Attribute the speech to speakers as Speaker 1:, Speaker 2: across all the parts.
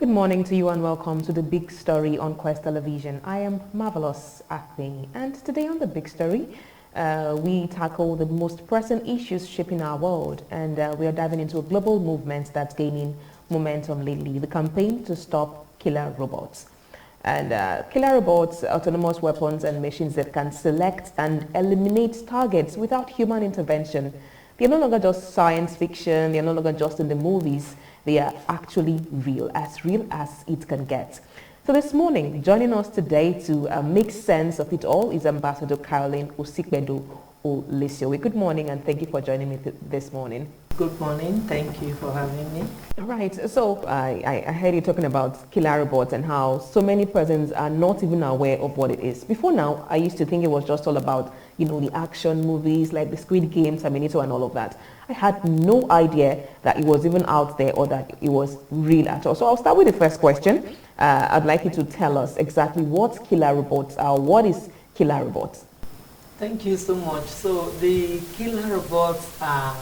Speaker 1: Good morning to you and welcome to the Big Story on Quest Television. I am Marvelous Akpe, and today on the Big Story, we tackle the most pressing issues shaping our world, and we are diving into a global movement that's gaining momentum lately, the campaign to stop killer robots. And killer robots, autonomous weapons and machines that can select and eliminate targets without human intervention. They're no longer just science fiction, they're no longer just in the movies. They are actually real as it can get. So this morning, joining us today to make sense of it all is Ambassador Caroline Osikbedo Olesio. Good morning and thank you for joining me this morning.
Speaker 2: Good morning. Thank you for having me.
Speaker 1: All right. So I heard you talking about killer robots and how so many persons are not even aware of what it is. Before now, I used to think it was just all about, the action movies like the Squid Game, Terminator and all of that. I had no idea that it was even out there or that it was real at all. So I'll start with the first question. I'd like you to tell us exactly what killer robots are. What is killer robots?
Speaker 2: Thank you so much. So the killer robots are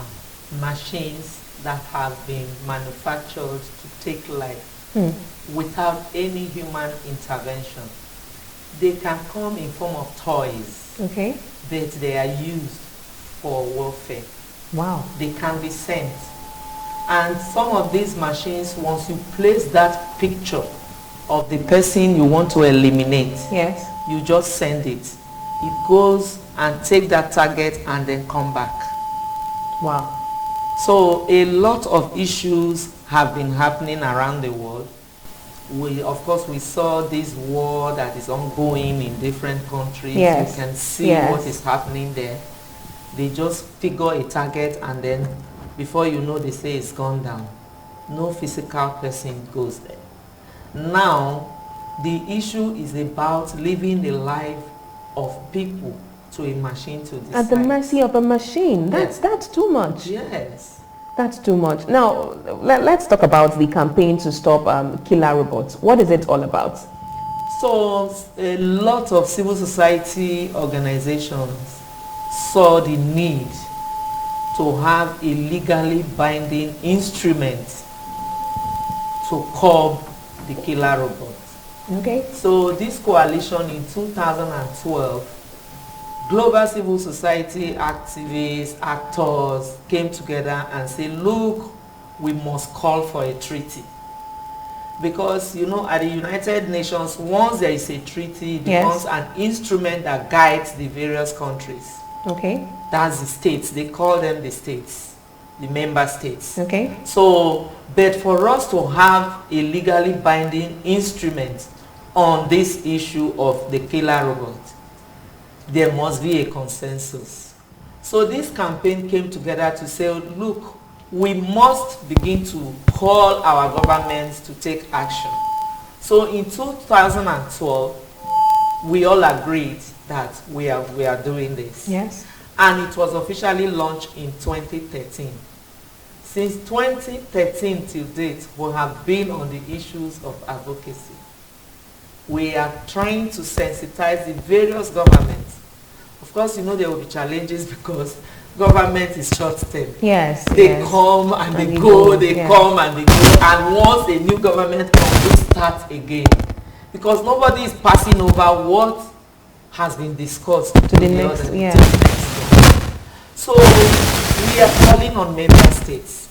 Speaker 2: machines that have been manufactured to take life without any human intervention. They can come in form of toys,
Speaker 1: okay,
Speaker 2: but they are used for warfare.
Speaker 1: Wow.
Speaker 2: They can be sent. And some of these machines, once you place that picture of the person you want to eliminate,
Speaker 1: yes,
Speaker 2: you just send it. It goes and take that target and then come back.
Speaker 1: Wow.
Speaker 2: So a lot of issues have been happening around the world. Of course, we saw this war that is ongoing in different countries.
Speaker 1: Yes.
Speaker 2: You can see what is happening there. They just figure a target and then before you know, they say it's gone down. No physical person goes there. Now, the issue is about living the life of people to a machine to decide.
Speaker 1: At the mercy of a machine.
Speaker 2: Yes.
Speaker 1: That's too much.
Speaker 2: Yes.
Speaker 1: That's too much. Now, let's talk about the campaign to stop killer robots. What is it all about?
Speaker 2: So, a lot of civil society organizations saw the need to have a legally binding instrument to curb the killer robots.
Speaker 1: Okay.
Speaker 2: So this coalition in 2012, global civil society activists, actors came together and said, look, we must call for a treaty. Because, at the United Nations, once there is a treaty, it becomes an instrument that guides the various countries.
Speaker 1: Okay.
Speaker 2: That's the states. They call them the states, the member states.
Speaker 1: Okay.
Speaker 2: So, but for us to have a legally binding instrument on this issue of the killer robot, there must be a consensus. So this campaign came together to say, look, we must begin to call our governments to take action. So in 2012, we all agreed that we are doing this.
Speaker 1: Yes.
Speaker 2: And it was officially launched in 2013. Since 2013 till date, we have been on the issues of advocacy. We are trying to sensitize the various governments. Of course, there will be challenges because government is short-term.
Speaker 1: Yes.
Speaker 2: They come and they go, they come and they go. And once a new government comes, we start again. Because nobody is passing over what has been discussed to
Speaker 1: the next,
Speaker 2: to the next. So we are calling on member states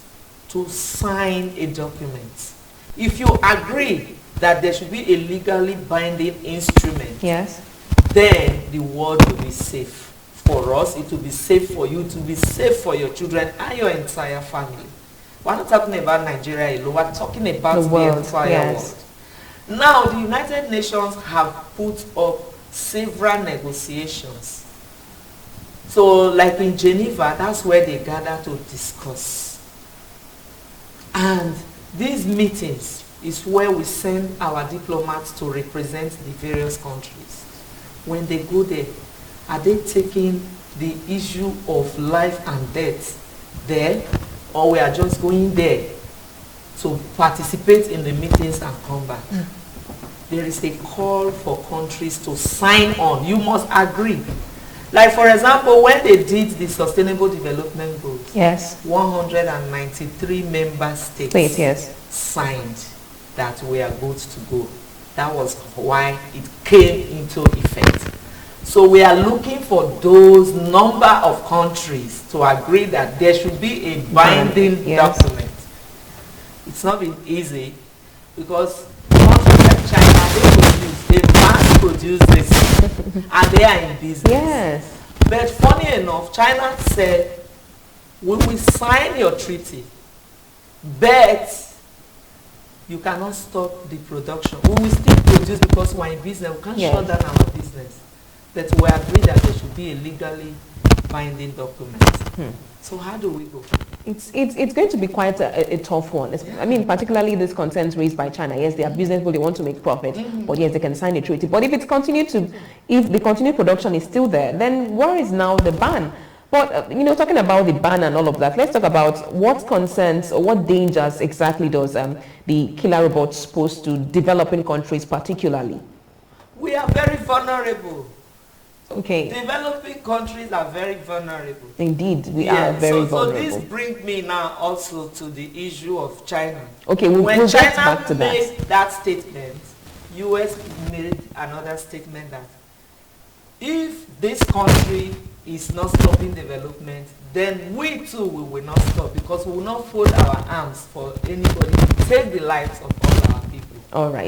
Speaker 2: to sign a document. If you agree that there should be a legally binding instrument,
Speaker 1: yes,
Speaker 2: then the world will be safe for us. It will be safe for you, to be safe for your children and your entire family. We're not talking about Nigeria alone, we're talking about the entire world. Now, the United Nations have put up several negotiations. So, like in Geneva, that's where they gather to discuss. And these meetings is where we send our diplomats to represent the various countries. When they go there, are they taking the issue of life and death there, or we are just going there to participate in the meetings and come back? There is a call for countries to sign on. You must agree. Like, for example, when they did the Sustainable Development Goals,
Speaker 1: yes,
Speaker 2: 193 member states
Speaker 1: yes,
Speaker 2: signed. that we are good to go. That was why it came into effect. So we are looking for those number of countries to agree that there should be a binding document. It's not been easy because countries like China, they mass produce this and they are in business.
Speaker 1: Yes.
Speaker 2: But funny enough, China said, we will sign your treaty, but you cannot stop the production. We will still produce because we're in business. We can't shut down our business. But we agree that there should be a legally binding document. So how do we go?
Speaker 1: It's going to be quite a tough one. I mean, particularly these concerns raised by China. Yes, they are business, but they want to make profit. But yes, they can sign a treaty. But if the continued production is still there, then where is now the ban? But, talking about the ban and all of that, let's talk about what concerns or what dangers exactly does the killer robots pose to developing countries particularly?
Speaker 2: We are very vulnerable.
Speaker 1: Okay.
Speaker 2: Developing countries are very vulnerable.
Speaker 1: Indeed, we are very vulnerable.
Speaker 2: So this brings me now also to the issue of China.
Speaker 1: Okay,
Speaker 2: when China
Speaker 1: back to
Speaker 2: made that statement, US made another statement that if this country is not stopping development, then we too will not stop, because we will not fold our arms for anybody to take the lives of all our people.
Speaker 1: All right.